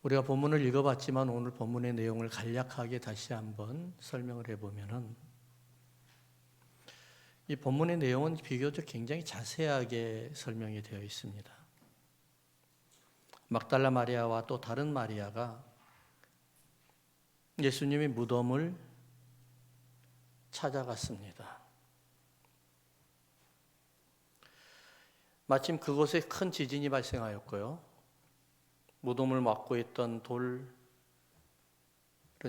우리가 본문을 읽어봤지만 오늘 본문의 내용을 간략하게 다시 한번 설명을 해보면은 이 본문의 내용은 비교적 굉장히 자세하게 설명이 되어 있습니다. 막달라 마리아와 또 다른 마리아가 예수님의 무덤을 찾아갔습니다. 마침 그곳에 큰 지진이 발생하였고요. 무덤을 막고 있던 돌은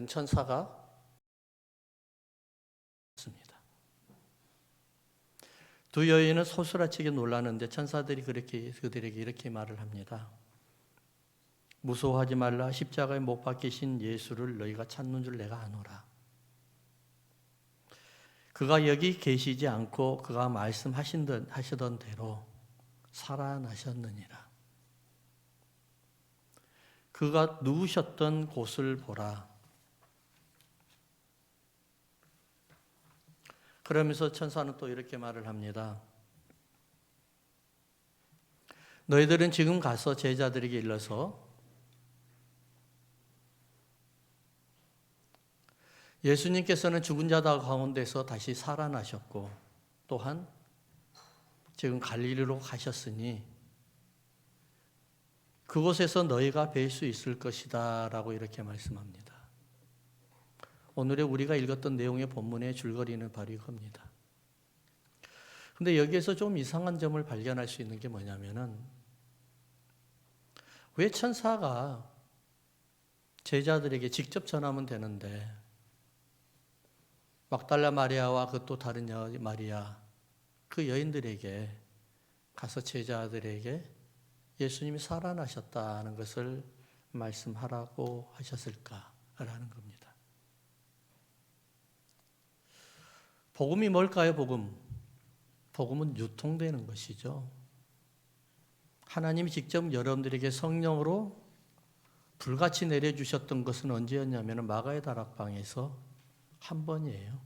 천사가 습니다. 두 여인은 소스라치게 놀라는데 천사들이 그들에게 이렇게 말을 합니다. 무서워하지 말라. 십자가에 못 박히신 예수를 너희가 찾는 줄 내가 아노라. 그가 여기 계시지 않고 그가 말씀하시던 대로 살아나셨느니라. 그가 누우셨던 곳을 보라. 그러면서 천사는 또 이렇게 말을 합니다. 너희들은 지금 가서 제자들에게 일러서 예수님께서는 죽은 자들 가운데서 다시 살아나셨고 또한 지금 갈릴리로 가셨으니 그곳에서 너희가 뵐 수 있을 것이다 라고 이렇게 말씀합니다. 오늘의 우리가 읽었던 내용의 본문의 줄거리는 바로 이겁니다. 그런데 여기에서 좀 이상한 점을 발견할 수 있는 게 뭐냐면은 왜 천사가 제자들에게 직접 전하면 되는데 막달라 마리아와 그 또 다른 마리아 그 여인들에게 가서 제자들에게 예수님이 살아나셨다는 것을 말씀하라고 하셨을까라는 겁니다. 복음이 뭘까요? 복음은 유통되는 것이죠. 하나님이 직접 여러분들에게 성령으로 불같이 내려주셨던 것은 언제였냐면 마가의 다락방에서 한 번이에요.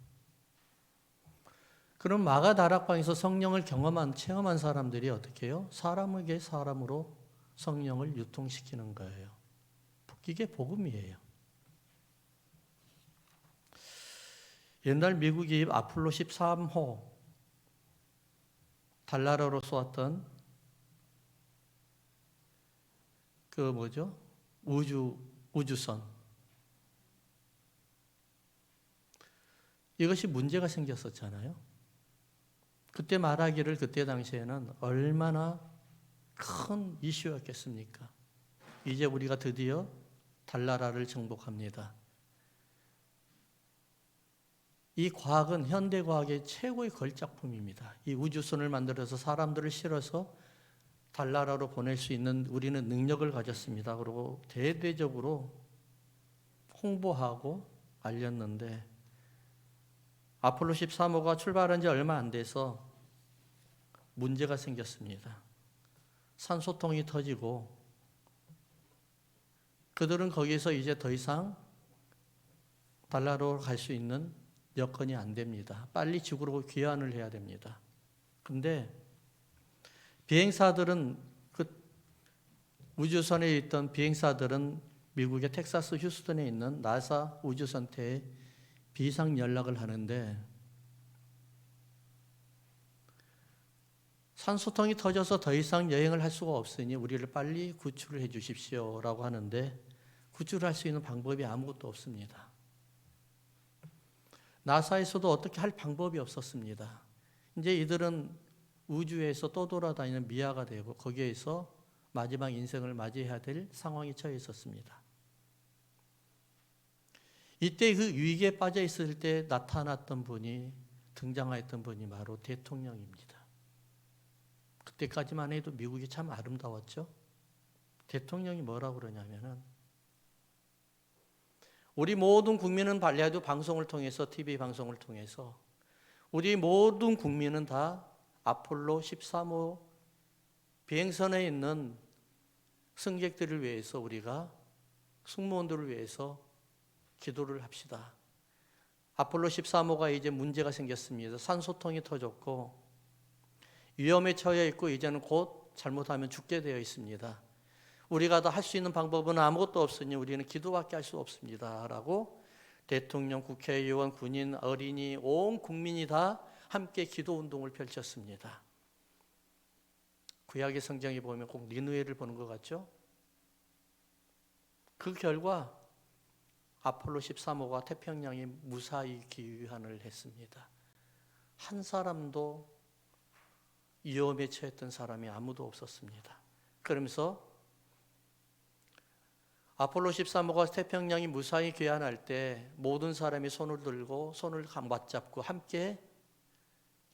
그럼 마가 다락방에서 성령을 체험한 사람들이 어떻게 해요? 사람에게 사람으로 성령을 유통시키는 거예요. 이게 복음이에요. 옛날 미국이 아폴로 13호 달나라로 쏘았던 우주선. 이것이 문제가 생겼었잖아요. 그때 말하기를 그때 당시에는 얼마나 큰 이슈였겠습니까? 이제 우리가 드디어 달나라를 정복합니다. 이 과학은 현대 과학의 최고의 걸작품입니다. 이 우주선을 만들어서 사람들을 실어서 달나라로 보낼 수 있는 우리는 능력을 가졌습니다. 그리고 대대적으로 홍보하고 알렸는데 아폴로 13호가 출발한 지 얼마 안 돼서 문제가 생겼습니다. 산소통이 터지고 그들은 거기서 이제 더 이상 달나라로 갈 수 있는 여건이 안 됩니다. 빨리 지구로 귀환을 해야 됩니다. 근데 우주선에 있던 비행사들은 미국의 텍사스 휴스턴에 있는 나사 우주선대에 비상 연락을 하는데 산소통이 터져서 더 이상 여행을 할 수가 없으니 우리를 빨리 구출을 해 주십시오라고 하는데 구출할 수 있는 방법이 아무것도 없습니다. 나사에서도 어떻게 할 방법이 없었습니다. 이제 이들은 우주에서 떠돌아다니는 미아가 되고 거기에서 마지막 인생을 맞이해야 될 상황에 처해 있었습니다. 이때 그 위기에 빠져 있을 때 등장하였던 분이 바로 대통령입니다. 그때까지만 해도 미국이 참 아름다웠죠. 대통령이 뭐라고 그러냐면은 우리 모든 국민은 발레아도 방송을 통해서 TV 방송을 통해서 우리 모든 국민은 다 아폴로 13호 비행선에 있는 승객들을 위해서 우리가 승무원들을 위해서 기도를 합시다. 아폴로 13호가 이제 문제가 생겼습니다. 산소통이 터졌고 위험에 처해 있고 이제는 곧 잘못하면 죽게 되어 있습니다. 우리가 다 할 수 있는 방법은 아무것도 없으니 우리는 기도밖에 할 수 없습니다. 라고 대통령, 국회의원, 군인, 어린이, 온 국민이 다 함께 기도 운동을 펼쳤습니다. 구약의 성경에 보면 꼭 니느웨를 보는 것 같죠? 그 결과 아폴로 13호가 태평양에 무사히 귀환을 했습니다. 한 사람도 위험에 처했던 사람이 아무도 없었습니다. 그러면서 아폴로 13호가 태평양이 무사히 귀환할 때 모든 사람이 손을 들고 손을 맞잡고 함께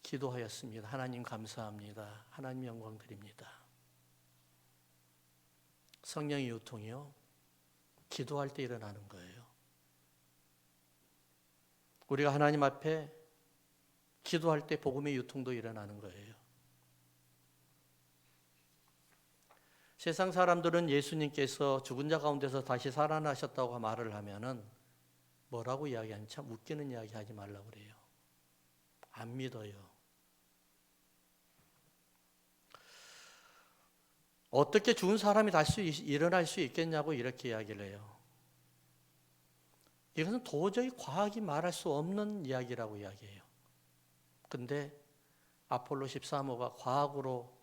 기도하였습니다. 하나님 감사합니다. 하나님 영광 드립니다. 성령의 유통이요, 기도할 때 일어나는 거예요. 우리가 하나님 앞에 기도할 때 복음의 유통도 일어나는 거예요. 세상 사람들은 예수님께서 죽은 자 가운데서 다시 살아나셨다고 말을 하면은 뭐라고 이야기하는, 참 웃기는 이야기 하지 말라고 그래요. 안 믿어요. 어떻게 죽은 사람이 다시 일어날 수 있겠냐고 이렇게 이야기를 해요. 이것은 도저히 과학이 말할 수 없는 이야기라고 이야기해요. 근데 아폴로 13호가 과학으로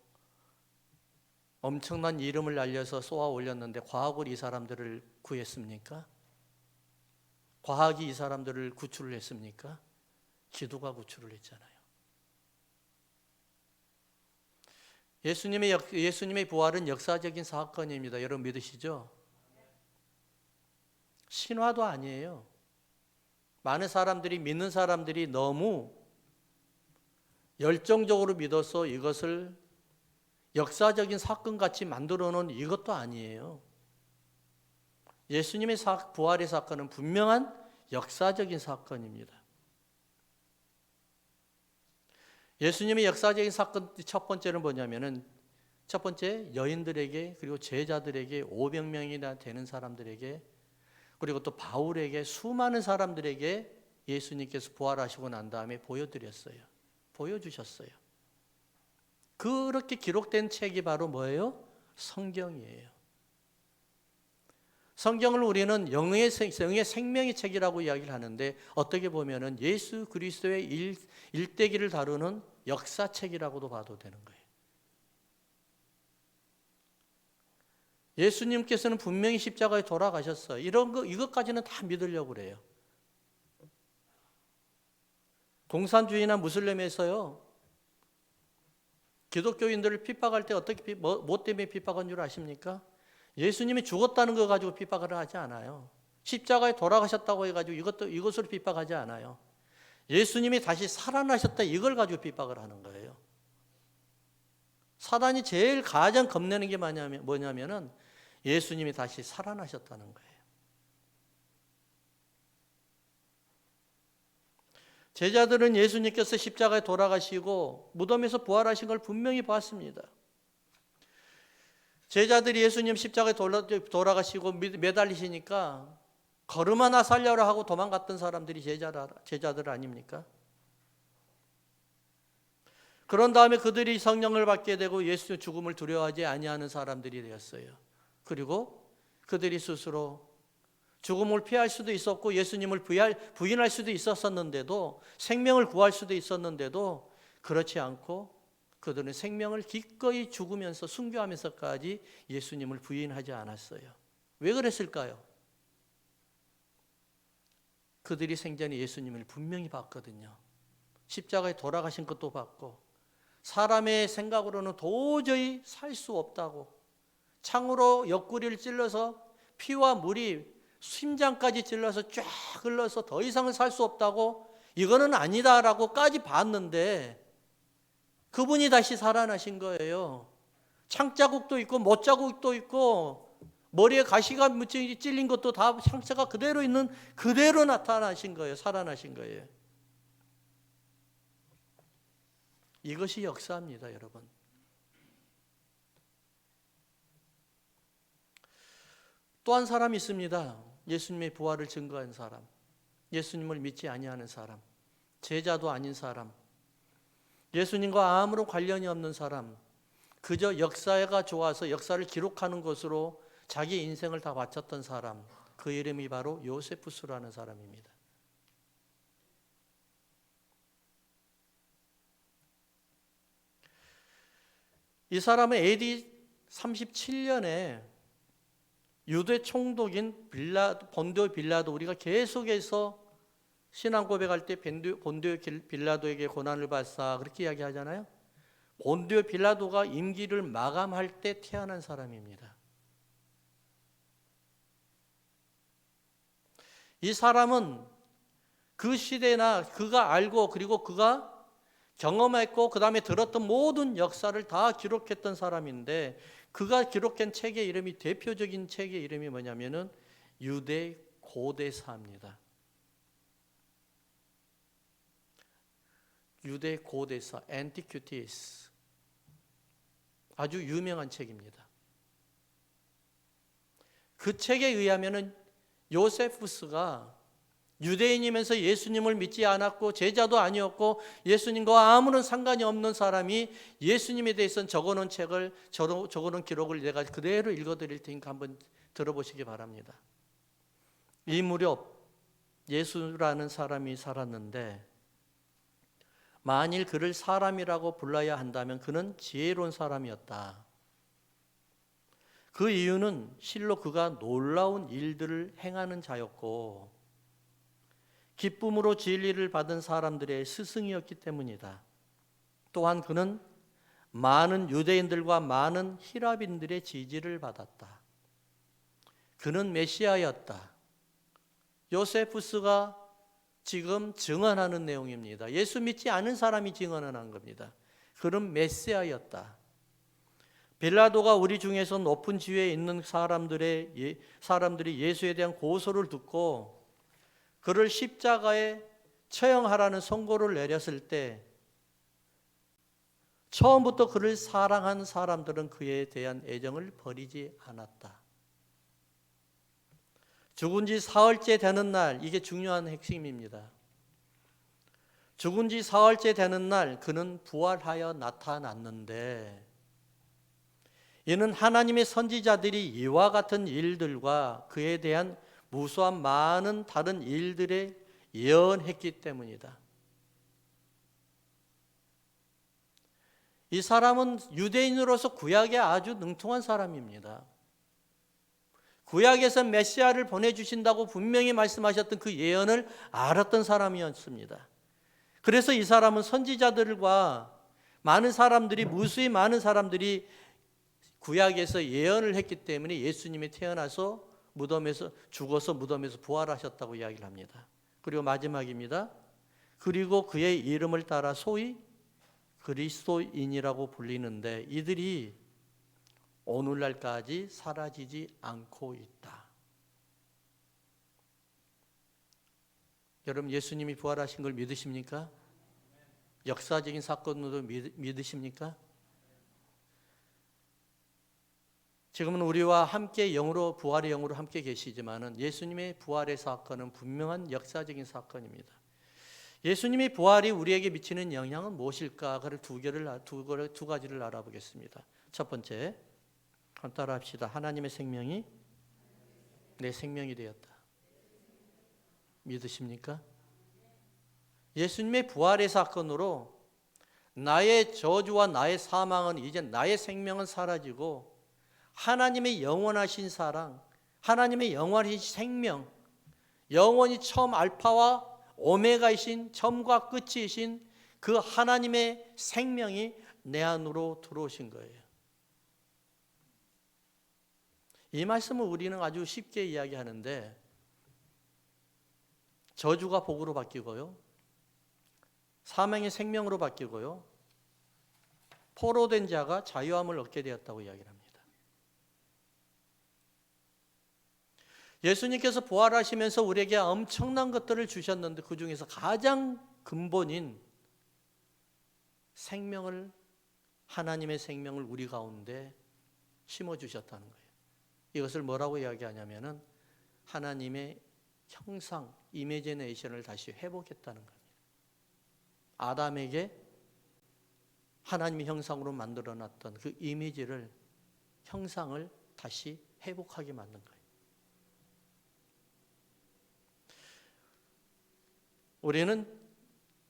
엄청난 이름을 날려서 쏘아 올렸는데 과학으로 이 사람들을 구했습니까? 과학이 이 사람들을 구출을 했습니까? 기도가 구출을 했잖아요. 예수님의 부활은 역사적인 사건입니다. 여러분 믿으시죠? 신화도 아니에요. 많은 사람들이, 믿는 사람들이 너무 열정적으로 믿어서 이것을 역사적인 사건같이 만들어 놓은 이것도 아니에요. 예수님의 부활의 사건은 분명한 역사적인 사건입니다. 예수님의 역사적인 사건 첫 번째는 뭐냐면은, 첫 번째 여인들에게, 그리고 제자들에게, 500명이나 되는 사람들에게, 그리고 또 바울에게, 수많은 사람들에게 예수님께서 부활하시고 난 다음에 보여드렸어요. 보여주셨어요. 그렇게 기록된 책이 바로 뭐예요? 성경이에요. 성경을 우리는 영의 생명의 책이라고 이야기를 하는데, 어떻게 보면은 예수 그리스도의 일대기를 다루는 역사책이라고도 봐도 되는 거예요. 예수님께서는 분명히 십자가에 돌아가셨어요. 이것까지는 다 믿으려고 그래요. 공산주의나 무슬림에서요, 기독교인들을 핍박할 때 어떻게, 뭐 때문에 핍박한 줄 아십니까? 예수님이 죽었다는 거 가지고 핍박을 하지 않아요. 십자가에 돌아가셨다고 해가지고 이것으로 핍박하지 않아요. 예수님이 다시 살아나셨다, 이걸 가지고 핍박을 하는 거예요. 사단이 제일 가장 겁내는 게 뭐냐면은 예수님이 다시 살아나셨다는 거예요. 제자들은 예수님께서 십자가에 돌아가시고 무덤에서 부활하신 걸 분명히 봤습니다. 제자들이 예수님 십자가에 돌아가시고 매달리시니까 걸음 하나 살려라 하고 도망갔던 사람들이 제자들 아닙니까? 그런 다음에 그들이 성령을 받게 되고 예수의 죽음을 두려워하지 아니하는 사람들이 되었어요. 그리고 그들이 스스로 죽음을 피할 수도 있었고 예수님을 부인할 수도 있었는데도, 생명을 구할 수도 있었는데도 그렇지 않고 그들은 생명을 기꺼이 죽으면서 순교하면서까지 예수님을 부인하지 않았어요. 왜 그랬을까요? 그들이 생전에 예수님을 분명히 봤거든요. 십자가에 돌아가신 것도 봤고, 사람의 생각으로는 도저히 살 수 없다고, 창으로 옆구리를 찔러서 피와 물이 심장까지 찔러서 쫙 흘러서 더 이상은 살 수 없다고, 이거는 아니다라고까지 봤는데 그분이 다시 살아나신 거예요. 창자국도 있고 못자국도 있고 머리에 가시가 찔린 것도 다 상처가 그대로 있는, 그대로 나타나신 거예요. 살아나신 거예요. 이것이 역사입니다, 여러분. 또 한 사람이 있습니다. 예수님의 부활을 증거한 사람, 예수님을 믿지 아니하는 사람, 제자도 아닌 사람, 예수님과 아무런 관련이 없는 사람, 그저 역사가 좋아서 역사를 기록하는 것으로 자기 인생을 다 바쳤던 사람, 그 이름이 바로 요세푸스라는 사람입니다. 이 사람은 AD 37년에 유대 총독인 본디오 빌라도, 우리가 계속해서 신앙 고백할 때 본디오 빌라도에게 고난을 받사 그렇게 이야기하잖아요. 본디오 빌라도가 임기를 마감할 때 태어난 사람입니다. 이 사람은 그 시대나 그가 알고 그리고 그가 경험했고 그 다음에 들었던 모든 역사를 다 기록했던 사람인데, 그가 기록한 책의 이름이, 대표적인 책의 이름이 뭐냐면은 유대 고대사입니다. 유대 고대사, Antiquities. 아주 유명한 책입니다. 그 책에 의하면은 요세푸스가 유대인이면서 예수님을 믿지 않았고 제자도 아니었고 예수님과 아무런 상관이 없는 사람이 예수님에 대해서 적어놓은 책을, 적어놓은 기록을 내가 그대로 읽어드릴 테니까 한번 들어보시기 바랍니다. 이 무렵 예수라는 사람이 살았는데, 만일 그를 사람이라고 불러야 한다면 그는 지혜로운 사람이었다. 그 이유는 실로 그가 놀라운 일들을 행하는 자였고 기쁨으로 진리를 받은 사람들의 스승이었기 때문이다. 또한 그는 많은 유대인들과 많은 히라빈들의 지지를 받았다. 그는 메시아였다. 요세푸스가 지금 증언하는 내용입니다. 예수 믿지 않은 사람이 증언하는 겁니다. 그는 메시아였다. 빌라도가 우리 중에서 높은 지위에 있는 사람들이 예수에 대한 고소를 듣고 그를 십자가에 처형하라는 선고를 내렸을 때 처음부터 그를 사랑한 사람들은 그에 대한 애정을 버리지 않았다. 죽은 지 사흘째 되는 날, 이게 중요한 핵심입니다. 죽은 지 사흘째 되는 날 그는 부활하여 나타났는데, 이는 하나님의 선지자들이 이와 같은 일들과 그에 대한 무수한 많은 다른 일들에 예언했기 때문이다. 이 사람은 유대인으로서 구약에 아주 능통한 사람입니다. 구약에서 메시아를 보내주신다고 분명히 말씀하셨던 그 예언을 알았던 사람이었습니다. 그래서 이 사람은 선지자들과 많은 사람들이, 무수히 많은 사람들이 구약에서 예언을 했기 때문에 예수님이 태어나서 무덤에서 죽어서 무덤에서 부활하셨다고 이야기를 합니다. 그리고 마지막입니다. 그리고 그의 이름을 따라 소위 그리스도인이라고 불리는데 이들이 오늘날까지 사라지지 않고 있다. 여러분, 예수님이 부활하신 걸 믿으십니까? 역사적인 사건으로 믿으십니까? 지금은 우리와 함께 영으로, 부활의 영으로 함께 계시지만은 예수님의 부활의 사건은 분명한 역사적인 사건입니다. 예수님의 부활이 우리에게 미치는 영향은 무엇일까? 그를 두 가지를 알아보겠습니다. 첫 번째, 따라 합시다. 하나님의 생명이 내 생명이 되었다. 믿으십니까? 예수님의 부활의 사건으로 나의 저주와 나의 사망은, 이제 나의 생명은 사라지고 하나님의 영원하신 사랑, 하나님의 영원하신 생명, 영원히 처음 알파와 오메가이신 처음과 끝이신 그 하나님의 생명이 내 안으로 들어오신 거예요. 이 말씀을 우리는 아주 쉽게 이야기하는데, 저주가 복으로 바뀌고요, 사망의 생명으로 바뀌고요, 포로된 자가 자유함을 얻게 되었다고 이야기를 합니다. 예수님께서 부활하시면서 우리에게 엄청난 것들을 주셨는데 그 중에서 가장 근본인 생명을, 하나님의 생명을 우리 가운데 심어주셨다는 거예요. 이것을 뭐라고 이야기하냐면은 하나님의 형상, 이미지네이션을 다시 회복했다는 겁니다. 아담에게 하나님의 형상으로 만들어놨던 그 이미지를, 형상을 다시 회복하게 만든 거예요. 우리는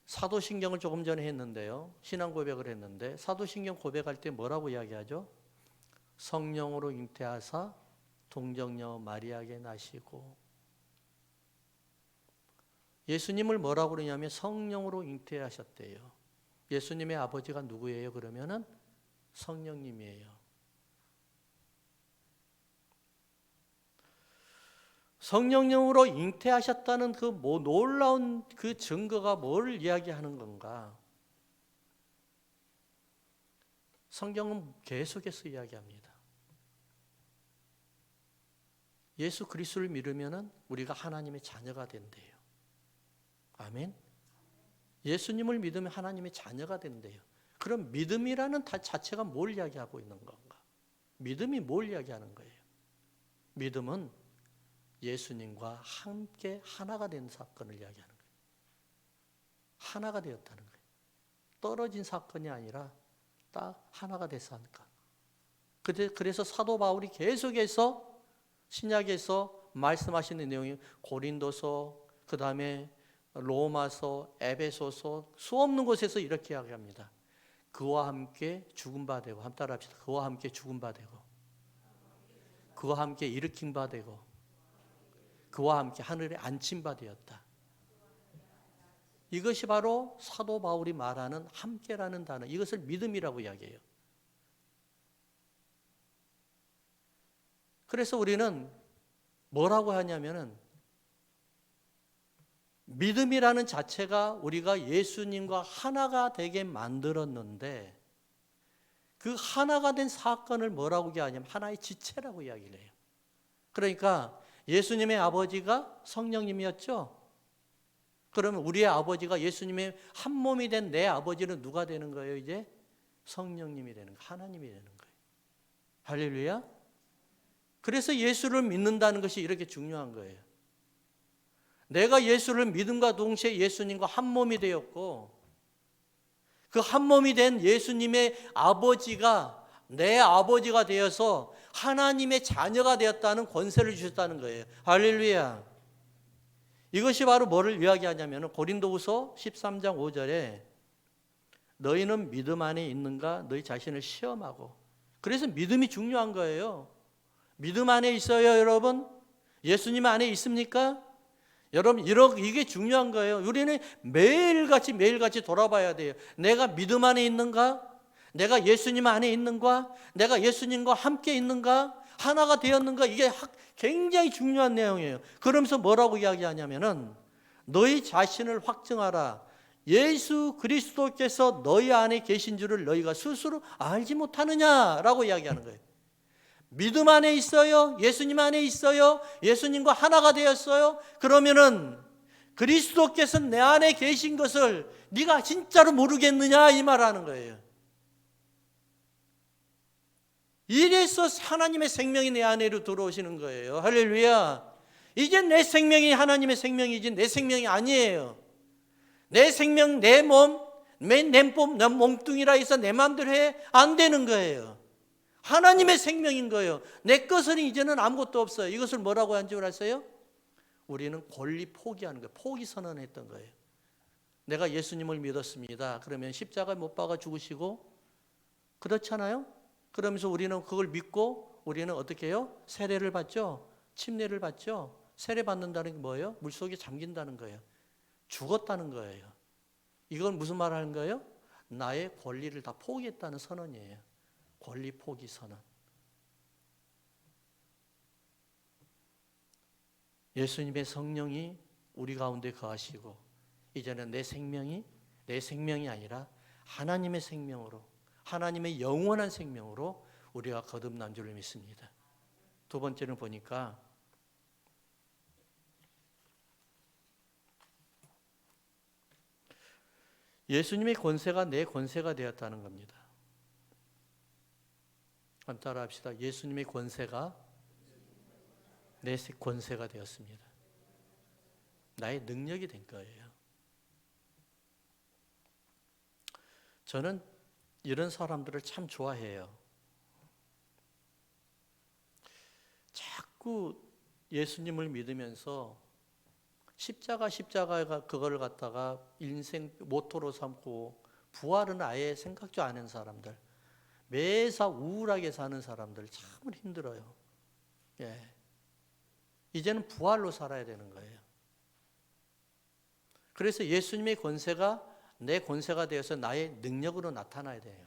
사도신경을 조금 전에 했는데요. 신앙 고백을 했는데 사도신경 고백할 때 뭐라고 이야기하죠? 성령으로 잉태하사 동정녀 마리아에게 나시고, 예수님을 뭐라고 그러냐면 성령으로 잉태하셨대요. 예수님의 아버지가 누구예요? 그러면은 성령님이에요. 성령님으로 잉태하셨다는 그 놀라운 그 증거가 뭘 이야기하는 건가? 성경은 계속해서 이야기합니다. 예수 그리스도를 믿으면은 우리가 하나님의 자녀가 된대요. 아멘. 예수님을 믿으면 하나님의 자녀가 된대요. 그럼 믿음이라는 자체가 뭘 이야기하고 있는 건가? 믿음이 뭘 이야기하는 거예요? 믿음은 예수님과 함께 하나가 된 사건을 이야기하는 거예요. 하나가 되었다는 거예요. 떨어진 사건이 아니라 딱 하나가 돼서 하니까. 그래서 사도 바울이 계속해서 신약에서 말씀하시는 내용이 고린도서, 그 다음에 로마서, 에베소서 수없는 곳에서 이렇게 이야기합니다. 그와 함께 죽은 바 되고, 한번 따라합시다. 그와 함께 죽은 바 되고, 그와 함께 일으킨 바 되고, 그와 함께 하늘에 앉힌 바 되었다. 이것이 바로 사도 바울이 말하는 함께라는 단어, 이것을 믿음이라고 이야기해요. 그래서 우리는 뭐라고 하냐면은 믿음이라는 자체가 우리가 예수님과 하나가 되게 만들었는데, 그 하나가 된 사건을 뭐라고 이야기하냐면 하나의 지체라고 이야기를 해요. 그러니까 예수님의 아버지가 성령님이었죠. 그러면 우리의 아버지가 예수님의 한 몸이 된 내 아버지는 누가 되는 거예요? 이제 성령님이 되는 거예요. 하나님이 되는 거예요. 할렐루야. 그래서 예수를 믿는다는 것이 이렇게 중요한 거예요. 내가 예수를 믿음과 동시에 예수님과 한 몸이 되었고, 그 한 몸이 된 예수님의 아버지가 내 아버지가 되어서 하나님의 자녀가 되었다는 권세를 주셨다는 거예요. 할렐루야. 이것이 바로 뭐를 이야기하냐면 고린도후서 13장 5절에 너희는 믿음 안에 있는가 너희 자신을 시험하고. 그래서 믿음이 중요한 거예요. 믿음 안에 있어요, 여러분? 예수님 안에 있습니까? 여러분, 이게 중요한 거예요. 우리는 매일같이 돌아봐야 돼요. 내가 믿음 안에 있는가? 내가 예수님 안에 있는가? 내가 예수님과 함께 있는가? 하나가 되었는가? 이게 굉장히 중요한 내용이에요. 그러면서 뭐라고 이야기하냐면은 너희 자신을 확증하라. 예수 그리스도께서 너희 안에 계신 줄을 너희가 스스로 알지 못하느냐라고 이야기하는 거예요. 믿음 안에 있어요? 예수님 안에 있어요? 예수님과 하나가 되었어요? 그러면은 그리스도께서 내 안에 계신 것을 네가 진짜로 모르겠느냐 이 말하는 거예요. 이래서 하나님의 생명이 내 안으로 들어오시는 거예요. 할렐루야. 이제 내 생명이 하나님의 생명이지 내 생명이 아니에요. 내 생명, 내 몸, 내 몸뚱이라 해서 내 마음대로 해 안 되는 거예요. 하나님의 생명인 거예요. 내 것은 이제는 아무것도 없어요. 이것을 뭐라고 한 줄 아세요? 우리는 권리 포기하는 거예요. 포기 선언했던 거예요. 내가 예수님을 믿었습니다. 그러면 십자가에 못 박아 죽으시고, 그렇잖아요? 그러면서 우리는 그걸 믿고 우리는 어떻게 해요? 세례를 받죠? 침례를 받죠? 세례 받는다는 게 뭐예요? 물속에 잠긴다는 거예요. 죽었다는 거예요. 이건 무슨 말 하는 거예요? 나의 권리를 다 포기했다는 선언이에요. 권리 포기 선언. 예수님의 성령이 우리 가운데 거하시고 이제는 내 생명이 아니라 하나님의 생명으로, 하나님의 영원한 생명으로 우리가 거듭난 줄 믿습니다. 두 번째는 보니까 예수님의 권세가 내 권세가 되었다는 겁니다. 한번 따라 합시다. 예수님의 권세가 내 권세가 되었습니다. 나의 능력이 된 거예요. 저는 이런 사람들을 참 좋아해요. 그 예수님을 믿으면서 십자가가 그걸 갖다가 인생 모토로 삼고 부활은 아예 생각도 안 하는 사람들, 매사 우울하게 사는 사람들 참 힘들어요. 예. 이제는 부활로 살아야 되는 거예요. 그래서 예수님의 권세가 내 권세가 되어서 나의 능력으로 나타나야 돼요.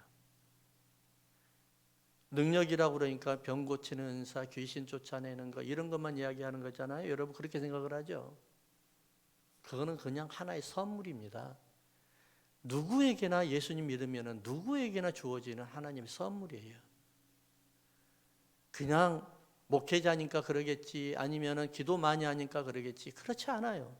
능력이라고 그러니까 병 고치는 은사, 귀신 쫓아내는 거 이런 것만 이야기하는 거잖아요. 여러분 그렇게 생각을 하죠. 그거는 그냥 하나의 선물입니다. 누구에게나 예수님 믿으면 누구에게나 주어지는 하나님의 선물이에요. 그냥 목회자니까 그러겠지, 아니면 기도 많이 하니까 그러겠지, 그렇지 않아요.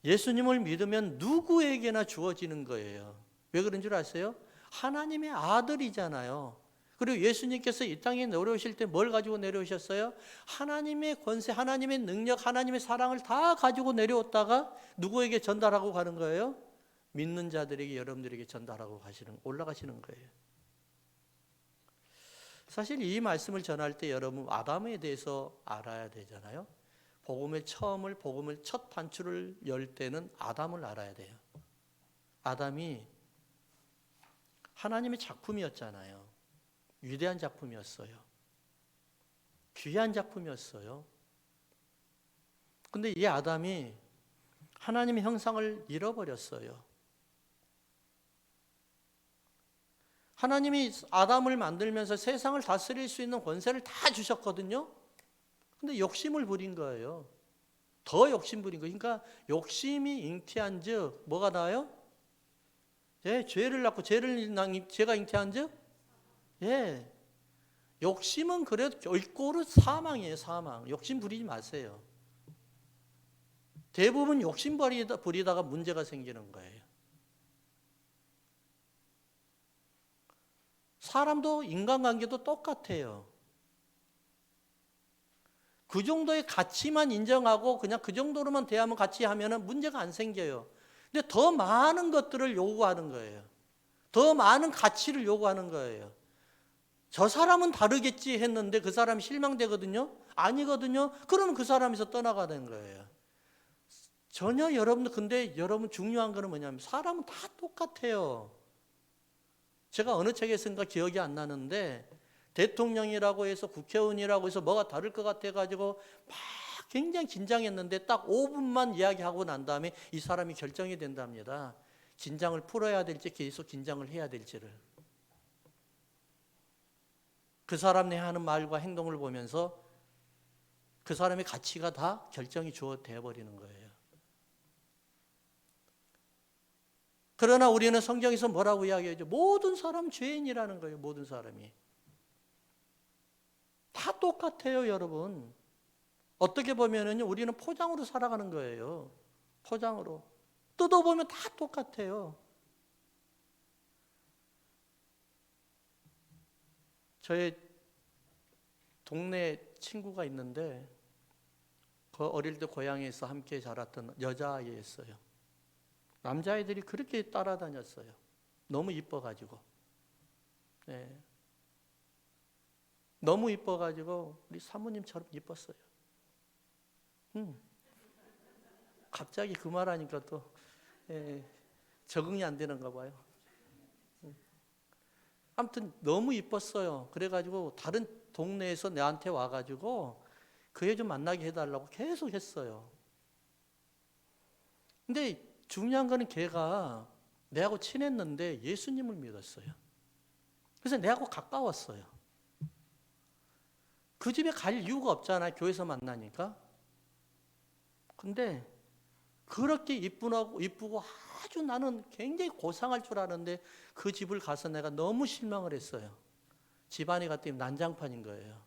예수님을 믿으면 누구에게나 주어지는 거예요. 왜 그런 줄 아세요? 하나님의 아들이잖아요. 그리고 예수님께서 이 땅에 내려오실 때 뭘 가지고 내려오셨어요? 하나님의 권세, 하나님의 능력, 하나님의 사랑을 다 가지고 내려왔다가 누구에게 전달하고 가는 거예요? 믿는 자들에게, 여러분들에게 전달하고 올라가시는 거예요. 사실 이 말씀을 전할 때 여러분 아담에 대해서 알아야 되잖아요. 복음의 첫 단추를 열 때는 아담을 알아야 돼요. 아담이 하나님의 작품이었잖아요. 위대한 작품이었어요. 귀한 작품이었어요. 근데 이 아담이 하나님의 형상을 잃어버렸어요. 하나님이 아담을 만들면서 세상을 다스릴 수 있는 권세를 다 주셨거든요. 근데 욕심을 부린 거예요. 더 욕심 부린 거예요. 그러니까 욕심이 잉태한 즉 뭐가 나와요? 예, 죄를 낳고 죄가 잉태한 즉 예, 욕심은 그래도 결국은 사망이에요. 사망. 욕심 부리지 마세요. 대부분 욕심 부리다가 문제가 생기는 거예요. 사람도 인간관계도 똑같아요. 그 정도의 가치만 인정하고 그냥 그 정도로만 대하면 같이 하면 문제가 안 생겨요. 근데 더 많은 것들을 요구하는 거예요. 더 많은 가치를 요구하는 거예요. 저 사람은 다르겠지 했는데 그 사람이 실망되거든요. 아니거든요. 그러면 그 사람에서 떠나가는 거예요. 전혀 근데 여러분 중요한 거는 뭐냐면 사람은 다 똑같아요. 제가 어느 책에서인가 기억이 안 나는데 대통령이라고 해서 국회의원이라고 해서 뭐가 다를 것 같아가지고 막 굉장히 긴장했는데 딱 5분만 이야기하고 난 다음에 이 사람이 결정이 된답니다. 긴장을 풀어야 될지 계속 긴장을 해야 될지를. 그 사람이 하는 말과 행동을 보면서 그 사람의 가치가 다 결정이 되어버리는 거예요. 그러나 우리는 성경에서 뭐라고 이야기하죠? 모든 사람 죄인이라는 거예요. 모든 사람이. 다 똑같아요, 여러분. 어떻게 보면은요, 우리는 포장으로 살아가는 거예요. 포장으로. 뜯어보면 다 똑같아요. 저의 동네 친구가 있는데 그 어릴 때 고향에서 함께 자랐던 여자아이였어요. 남자아이들이 그렇게 따라다녔어요. 너무 이뻐가지고. 네. 너무 이뻐가지고 우리 사모님처럼 이뻤어요. 갑자기 그 말하니까 또 적응이 안 되는가 봐요. 아무튼 너무 이뻤어요. 그래가지고 다른 동네에서 내한테 와가지고 그 애 좀 만나게 해달라고 계속 했어요. 근데 중요한 거는 걔가 내하고 친했는데 예수님을 믿었어요. 그래서 내하고 가까웠어요. 그 집에 갈 이유가 없잖아요. 교회에서 만나니까. 근데 그렇게 이쁘고 아주 나는 굉장히 고상할 줄 알았는데 그 집을 가서 내가 너무 실망을 했어요. 집안에 갔더니 난장판인 거예요.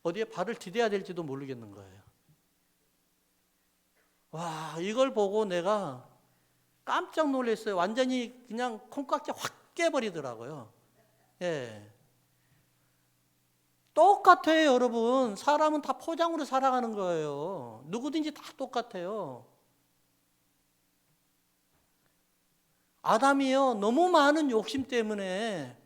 어디에 발을 디뎌야 될지도 모르겠는 거예요. 와, 이걸 보고 내가 깜짝 놀랐어요. 완전히 그냥 콩깍지 확 깨버리더라고요. 예. 똑같아요, 여러분. 사람은 다 포장으로 살아가는 거예요. 누구든지 다 똑같아요. 아담이요, 너무 많은 욕심 때문에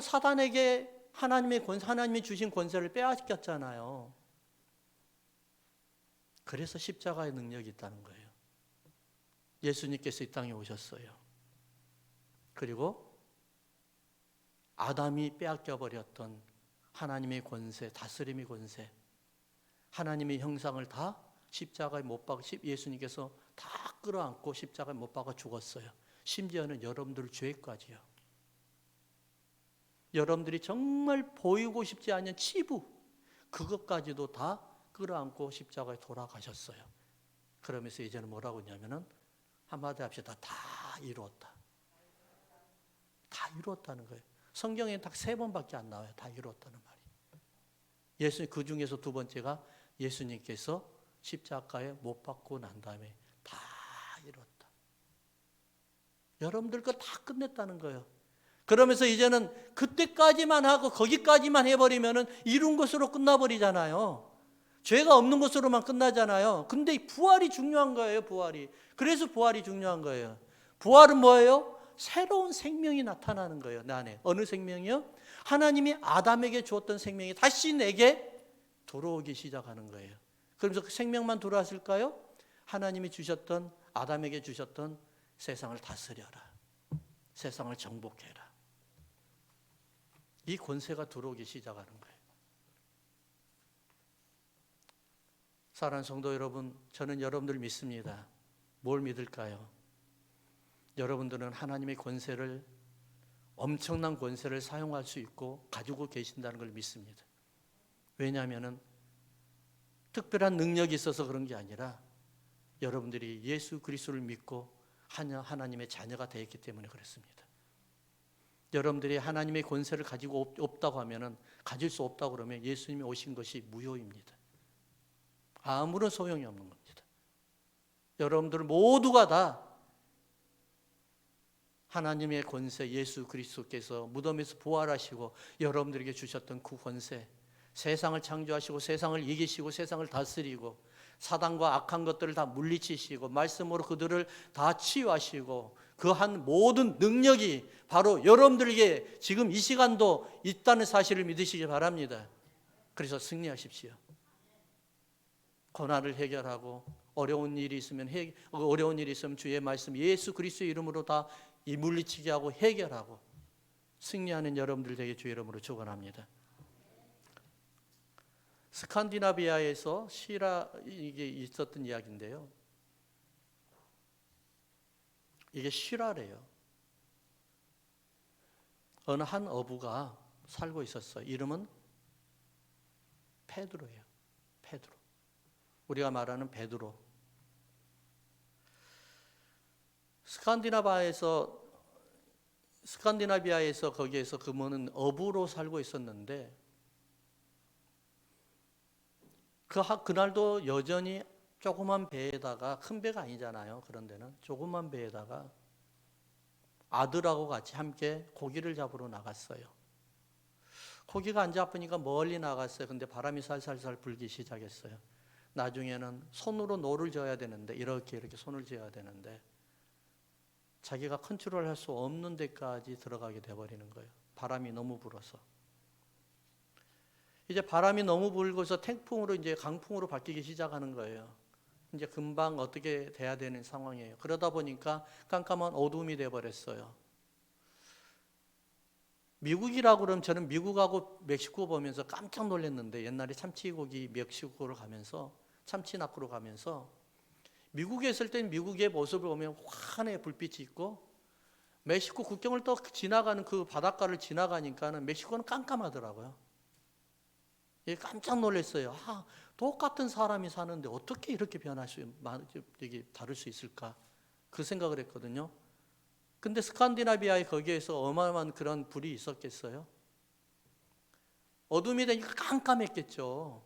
사단에게 하나님이 주신 권세를 빼앗겼잖아요. 그래서 십자가의 능력이 있다는 거예요. 예수님께서 이 땅에 오셨어요. 그리고 아담이 빼앗겨 버렸던 하나님의 권세, 다스림의 권세, 하나님의 형상을 다 십자가에 못 박아 예수님께서 다 끌어안고 십자가에 못 박아 죽었어요. 심지어는 여러분들 죄까지요. 여러분들이 정말 보이고 싶지 않은 치부, 그것까지도 다 끌어안고 십자가에 돌아가셨어요. 그러면서 이제는 뭐라고 했냐면은 한마디 합시다. 다 이루었다. 다 이루었다는 거예요. 성경에 딱 3번밖에 안 나와요. 다 이루었다는 말이. 예수님 그 중에서 2번째가 예수님께서 십자가에 못 박고 난 다음에 다 이뤘다. 여러분들 거 다 끝냈다는 거예요. 그러면서 이제는 그때까지만 하고 거기까지만 해버리면은 이룬 것으로 끝나버리잖아요. 죄가 없는 것으로만 끝나잖아요. 근데 부활이 중요한 거예요. 부활이. 그래서 부활이 중요한 거예요. 부활은 뭐예요? 새로운 생명이 나타나는 거예요. 내 안에. 어느 생명이요? 하나님이 아담에게 주었던 생명이 다시 내게 들어오기 시작하는 거예요. 그러면서 그 생명만 들어왔을까요? 하나님이 주셨던, 아담에게 주셨던 세상을 다스려라. 세상을 정복해라. 이 권세가 들어오기 시작하는 거예요. 사랑하는 성도 여러분, 저는 여러분들 믿습니다. 뭘 믿을까요? 여러분들은 하나님의 권세를, 엄청난 권세를 사용할 수 있고 가지고 계신다는 걸 믿습니다. 왜냐하면 특별한 능력이 있어서 그런 게 아니라 여러분들이 예수 그리스도를 믿고 하나님의 자녀가 되었기 때문에 그렇습니다. 여러분들이 하나님의 권세를 가지고 없다고 하면은, 가질 수 없다고 그러면 예수님이 오신 것이 무효입니다. 아무런 소용이 없는 겁니다. 여러분들 모두가 다 하나님의 권세, 예수 그리스도께서 무덤에서 부활하시고 여러분들에게 주셨던 그 권세, 세상을 창조하시고 세상을 이기시고 세상을 다스리고 사단과 악한 것들을 다 물리치시고 말씀으로 그들을 다 치유하시고 그 한 모든 능력이 바로 여러분들에게 지금 이 시간도 있다는 사실을 믿으시기 바랍니다. 그래서 승리하십시오. 고난을 해결하고 어려운 일이 있으면 주의 말씀 예수 그리스도의 이름으로 다 물리치게 하고 해결하고 승리하는 여러분들 되게 주의 이름으로 축원합니다. 스칸디나비아에서 이게 있었던 이야기인데요. 이게 실화래요. 어느 한 어부가 살고 있었어요. 이름은 페드로예요. 페드로. 우리가 말하는 베드로. 스칸디나비아에서 거기에서 그분은 어부로 살고 있었는데 그날도 여전히 조그만 배에다가, 큰 배가 아니잖아요. 그런 데는 조그만 배에다가 아들하고 같이 함께 고기를 잡으러 나갔어요. 고기가 안 잡으니까 멀리 나갔어요. 근데 바람이 살살살 불기 시작했어요. 나중에는 손으로 노를 져야 되는데 이렇게 손을 쥐어야 되는데 자기가 컨트롤할 수 없는 데까지 들어가게 돼버리는 거예요. 바람이 너무 불어서. 이제 바람이 너무 불고서 태풍으로 이제 강풍으로 바뀌기 시작하는 거예요. 이제 금방 어떻게 돼야 되는 상황이에요. 그러다 보니까 깜깜한 어둠이 돼버렸어요. 미국이라고 그러면 저는 미국하고 멕시코 보면서 깜짝 놀랐는데 옛날에 참치고기 멕시코를 가면서 참치 낚으러 가면서 미국에 있을 때는 미국의 모습을 보면 환하게 불빛이 있고 멕시코 국경을 또 지나가는 그 바닷가를 지나가니까는 멕시코는 깜깜하더라고요. 예, 깜짝 놀랐어요. 똑같은 사람이 사는데 어떻게 이렇게 다를 수 있을까? 그 생각을 했거든요. 근데 스칸디나비아에 거기에서 어마어마한 그런 불이 있었겠어요? 어둠이 되니까 깜깜했겠죠.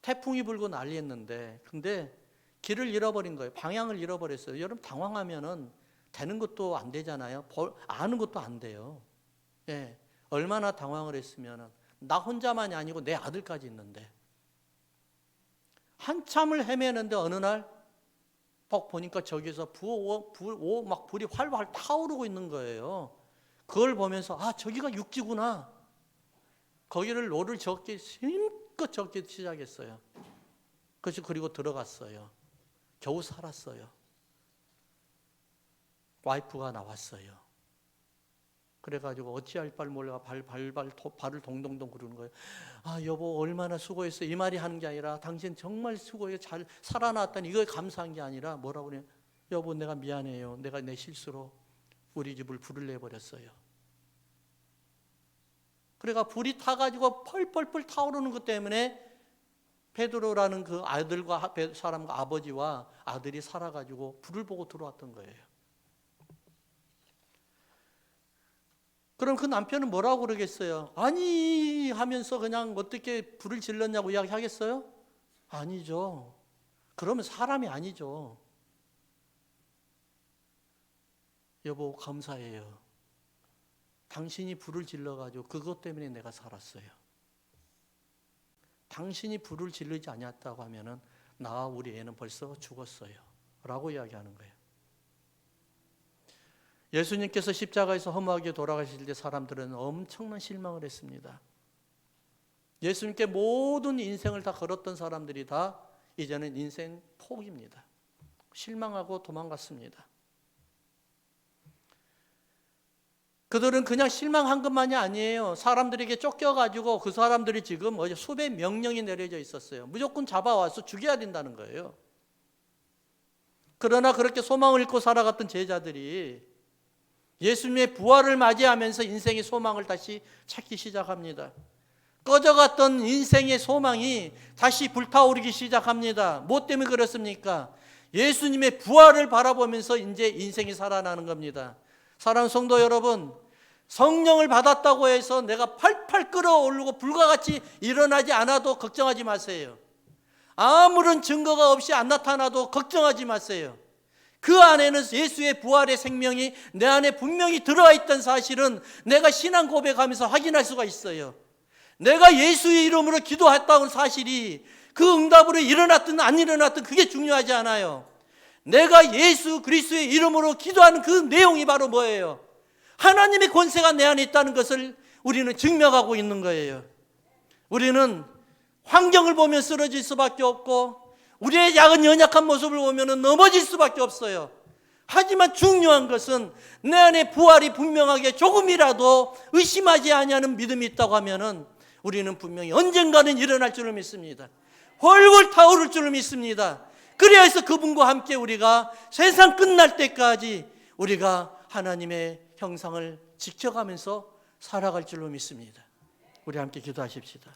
태풍이 불고 난리였는데, 근데 길을 잃어버린 거예요. 방향을 잃어버렸어요. 여러분 당황하면은 되는 것도 안 되잖아요. 아는 것도 안 돼요. 예, 얼마나 당황을 했으면은 나 혼자만이 아니고 내 아들까지 있는데 한참을 헤매는데 어느 날 보니까 저기서 불이 활활 타오르고 있는 거예요. 그걸 보면서 아, 저기가 육지구나. 거기를 노를 적게 힘껏 적게 시작했어요. 그리고 들어갔어요. 겨우 살았어요. 와이프가 나왔어요. 그래가지고 어찌할 바를 몰라 발을 동동동 구르는 거예요. 아, 여보 얼마나 수고했어. 이 말이 하는 게 아니라 당신 정말 수고해 잘 살아났다니 이거에 감사한 게 아니라 뭐라고 그래요? 여보 내가 미안해요. 내가 내 실수로 우리 집을 불을 내버렸어요. 그래가 불이 타가지고 펄펄펄 타오르는 것 때문에 베드로라는 그 아들과 사람과 아버지와 아들이 살아가지고 불을 보고 들어왔던 거예요. 그럼 그 남편은 뭐라고 그러겠어요? 아니 하면서 그냥 어떻게 불을 질렀냐고 이야기하겠어요? 아니죠. 그러면 사람이 아니죠. 여보 감사해요. 당신이 불을 질러가지고 그것 때문에 내가 살았어요. 당신이 불을 지르지 않았다고 하면은 나와 우리 애는 벌써 죽었어요. 라고 이야기하는 거예요. 예수님께서 십자가에서 허무하게 돌아가실 때 사람들은 엄청난 실망을 했습니다. 예수님께 모든 인생을 다 걸었던 사람들이 다 이제는 인생 포기입니다. 실망하고 도망갔습니다. 그들은 그냥 실망한 것만이 아니에요. 사람들에게 쫓겨가지고 그 사람들이 지금 수백 명령이 내려져 있었어요. 무조건 잡아와서 죽여야 된다는 거예요. 그러나 그렇게 소망을 잃고 살아갔던 제자들이 예수님의 부활을 맞이하면서 인생의 소망을 다시 찾기 시작합니다. 꺼져갔던 인생의 소망이 다시 불타오르기 시작합니다. 무엇 때문에 그렇습니까? 예수님의 부활을 바라보면서 이제 인생이 살아나는 겁니다. 사랑하는 성도 여러분, 성령을 받았다고 해서 내가 팔팔 끓어오르고 불과 같이 일어나지 않아도 걱정하지 마세요. 아무런 증거가 없이 안 나타나도 걱정하지 마세요. 그 안에는 예수의 부활의 생명이 내 안에 분명히 들어와 있던 사실은 내가 신앙 고백하면서 확인할 수가 있어요. 내가 예수의 이름으로 기도했다는 사실이 그 응답으로 일어났든 안 일어났든 그게 중요하지 않아요. 내가 예수 그리스도의 이름으로 기도하는 그 내용이 바로 뭐예요? 하나님의 권세가 내 안에 있다는 것을 우리는 증명하고 있는 거예요. 우리는 환경을 보면 쓰러질 수밖에 없고 우리의 작은 연약한 모습을 보면 넘어질 수밖에 없어요. 하지만 중요한 것은 내 안에 부활이 분명하게 조금이라도 의심하지 아니하는 믿음이 있다고 하면 우리는 분명히 언젠가는 일어날 줄을 믿습니다. 훨훨 타오를 줄을 믿습니다. 그래서 그분과 함께 우리가 세상 끝날 때까지 우리가 하나님의 형상을 지켜가면서 살아갈 줄로 믿습니다. 우리 함께 기도하십시다.